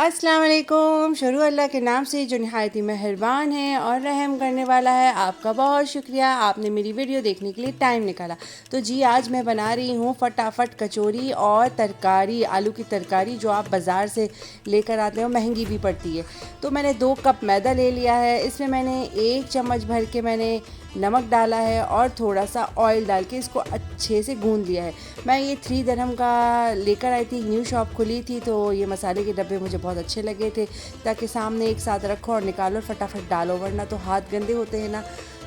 अस्सलाम वालेकुम। शुरू अल्लाह के नाम से जो नहायत ही मेहरबान है और रहम करने वाला है। आपका बहुत शुक्रिया, आपने मेरी वीडियो देखने के लिए टाइम निकाला। तो जी आज मैं बना रही हूँ फटाफट कचौरी और तरकारी, आलू की तरकारी जो आप बाज़ार से लेकर आते हो, महंगी भी पड़ती है। तो मैंने 2 कप मैदा ले लिया है, इसमें मैंने 1 चम्मच भर के मैंने नमक डाला है और थोड़ा सा ऑयल डाल के इसको अच्छे से गूंद लिया है। मैं ये 3 दिरहम का लेकर आई थी, न्यू शॉप खुली थी तो ये मसाले के डब्बे मुझे बहुत अच्छे लगे थे, ताकि सामने एक साथ रखो और निकालो और फटाफट डालो, वरना तो हाथ गंदे होते हैं ना,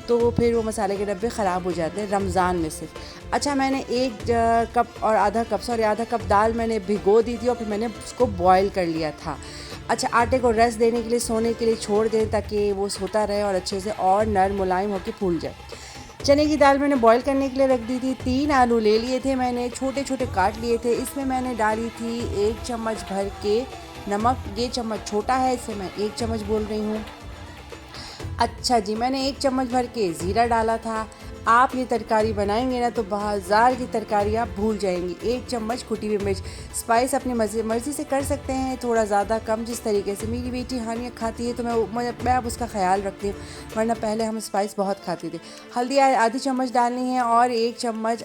तो फिर वो मसाले के डब्बे ख़राब हो जाते हैं रमज़ान में सिर्फ। अच्छा, मैंने 1 कप और आधा कप दाल मैंने भिगो दी थी और फिर मैंने उसको बॉयल कर लिया था। अच्छा, आटे को रेस्ट देने के लिए, सोने के लिए छोड़ दें ताकि वो सोता रहे और अच्छे से और नरम मुलायम होकर फूल जाए। चने की दाल मैंने बॉईल करने के लिए रख दी थी। 3 आलू ले लिए थे मैंने, छोटे छोटे काट लिए थे। इसमें मैंने डाली थी 1 चम्मच भर के नमक, ये चम्मच छोटा है इससे मैं 1 चम्मच बोल रही हूँ। अच्छा जी, मैंने 1 चम्मच भर के ज़ीरा डाला था। आप ये तरकारी बनाएंगे ना तो बाज़ार की तरकारी आप भूल जाएंगी। 1 चम्मच कुटी हुई मिर्च, स्पाइस अपनी मर्ज़ी से कर सकते हैं, थोड़ा ज़्यादा कम, जिस तरीके से मेरी बेटी हानिया खाती है तो मैं अब उसका ख्याल रखती हूँ, वरना पहले हम स्पाइस बहुत खाते थे। हल्दी आधी चम्मच डालनी है और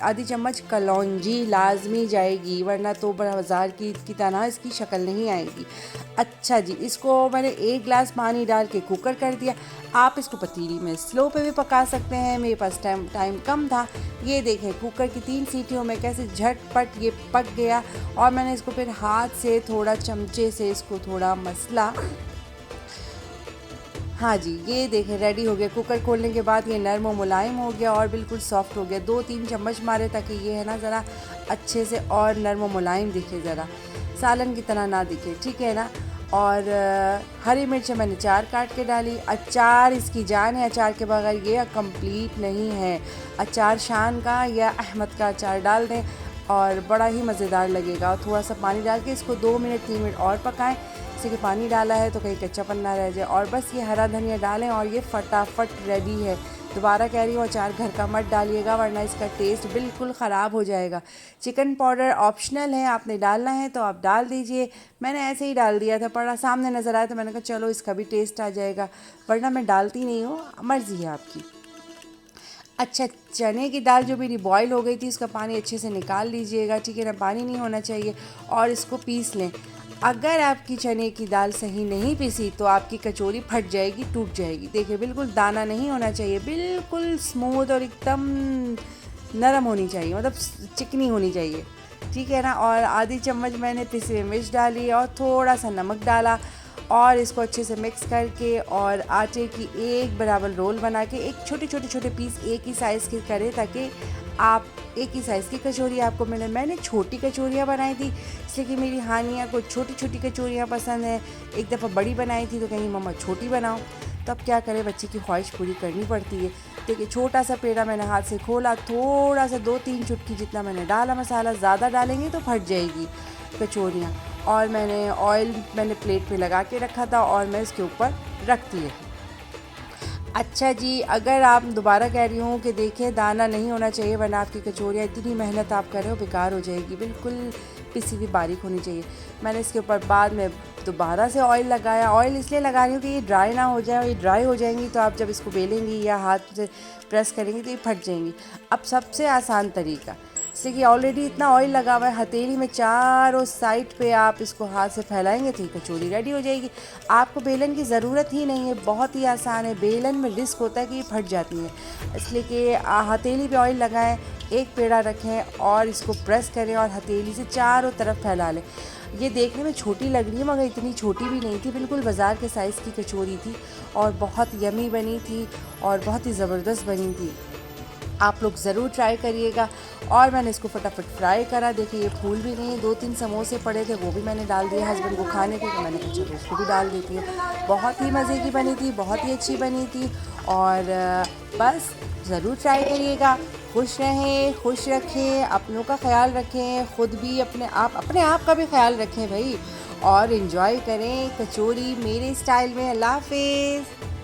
आधी चम्मच कलौंजी लाजमी जाएगी, वरना तो बाज़ार की तरह इसकी शक्ल नहीं आएगी। अच्छा जी, इसको मैंने 1 गिलास पानी डाल के कुकर कर दिया। आप इसको पतीली में स्लो पे भी पका सकते हैं, मेरे पास टाइम कम था। ये देखें, कुकर की 3 सीटियों में कैसे झटपट ये पक गया और मैंने इसको फिर हाथ से थोड़ा चमचे से इसको थोड़ा मसला। हाँ जी, ये देखें रेडी हो गया। कुकर खोलने के बाद ये नरम और मुलायम हो गया और बिल्कुल सॉफ्ट हो गया। 2-3 चम्मच मारे ताकि ये है ना ज़रा अच्छे से और नरम और मुलायम दिखे, ज़रा सालन की तरह ना दिखे, ठीक है ना। और हरी मिर्च मैंने 4 काट के डाली। अचार इसकी जान है, अचार के बगैर ये कंप्लीट नहीं है। अचार शान का या अहमद का अचार डाल दें और बड़ा ही मज़ेदार लगेगा। और थोड़ा सा पानी डाल के इसको 2 मिनट 3 मिनट और पकाएं, जैसे कि पानी डाला है तो कहीं कच्चापन ना रह जाए। और बस ये हरा धनिया डालें और ये फटाफट रेडी है। दोबारा कह रही हूँ, अचार घर का मत डालिएगा वरना इसका टेस्ट बिल्कुल ख़राब हो जाएगा। चिकन पाउडर ऑप्शनल है, आपने डालना है तो आप डाल दीजिए। मैंने ऐसे ही डाल दिया था, पड़ा सामने नज़र आया तो मैंने कहा चलो इसका भी टेस्ट आ जाएगा, वरना मैं डालती नहीं हूँ, मर्ज़ी है आपकी। अच्छा, चने की दाल जो मेरी बॉईल हो गई थी उसका पानी अच्छे से निकाल लीजिएगा, ठीक है ना, पानी नहीं होना चाहिए, और इसको पीस लें। अगर आपकी चने की दाल सही नहीं पीसी तो आपकी कचौरी फट जाएगी, टूट जाएगी। देखिए बिल्कुल दाना नहीं होना चाहिए, बिल्कुल स्मूथ और एकदम नरम होनी चाहिए, मतलब चिकनी होनी चाहिए, ठीक है ना। और आधी चम्मच मैंने पिसी हुई मिर्च डाली और थोड़ा सा नमक डाला और इसको अच्छे से मिक्स करके और आटे की एक बराबर रोल बना के एक छोटे पीस एक ही साइज़ के करें, ताकि आप एक ही साइज़ की कचौरी आपको मिले। मैंने छोटी कचौरियाँ बनाई थी इसलिए कि मेरी हानिया को छोटी कचौरियाँ पसंद है। एक दफ़ा बड़ी बनाई थी तो कहीं मम्मा छोटी बनाओ, तब क्या करें, बच्चे की ख्वाहिश पूरी करनी पड़ती है। देखिए छोटा सा पेड़ा मैंने हाथ से खोला, थोड़ा सा 2-3 चुटकी जितना मैंने डाला मसाला, ज़्यादा डालेंगे तो फट जाएगी कचौरियाँ। और ऑयल मैंने प्लेट पे लगा के रखा था और मैं इसके ऊपर रख दिए। अच्छा जी, अगर आप दोबारा कह रही हूँ कि देखिए दाना नहीं होना चाहिए वरना आपकी कचौरियाँ, इतनी मेहनत आप कर रहे हो बेकार हो जाएगी, बिल्कुल पिसी हुई बारीक होनी चाहिए। मैंने इसके ऊपर बाद में दोबारा से ऑयल लगाया। ऑयल इसलिए लगा रही हूँ कि ये ड्राई ना हो जाए, और ये ड्राई हो जाएंगी तो आप जब इसको बेलेंगी या हाथ से प्रेस करेंगी तो ये फट जाएंगी। अब सबसे आसान तरीका, इसलिए कि ऑलरेडी इतना ऑयल लगा हुआ है, हथेली में चारों साइड पे आप इसको हाथ से फैलाएंगे तो कचौरी रेडी हो जाएगी। आपको बेलन की ज़रूरत ही नहीं है, बहुत ही आसान है। बेलन में रिस्क होता है कि ये फट जाती है, इसलिए कि हथेली पे ऑयल लगाएं, एक पेड़ा रखें और इसको प्रेस करें और हथेली से चारों तरफ फैला लें। ये देखने में छोटी लग रही है मगर इतनी छोटी भी नहीं थी, बिल्कुल बाज़ार के साइज़ की कचौरी थी और बहुत यमी बनी थी और बहुत ही ज़बरदस्त बनी थी। आप लोग ज़रूर ट्राई करिएगा। और मैंने इसको फटाफट फ्राई करा। देखिए ये फूल भी नहीं है। 2-3 समोसे पड़े थे वो भी मैंने डाल दिए हस्बैंड को खाने के, तो मैंने कहा चलो उसको भी डाल देती हूँ। बहुत ही मज़े की बनी थी, बहुत ही अच्छी बनी थी। और बस ज़रूर ट्राई करिएगा। खुश रहें, खुश रखें, अपनों का ख्याल रखें, ख़ुद भी अपने आप का भी ख्याल रखें भाई, और इन्जॉय करें कचौरी मेरे स्टाइल में। अल्लाह हाफ़िज़।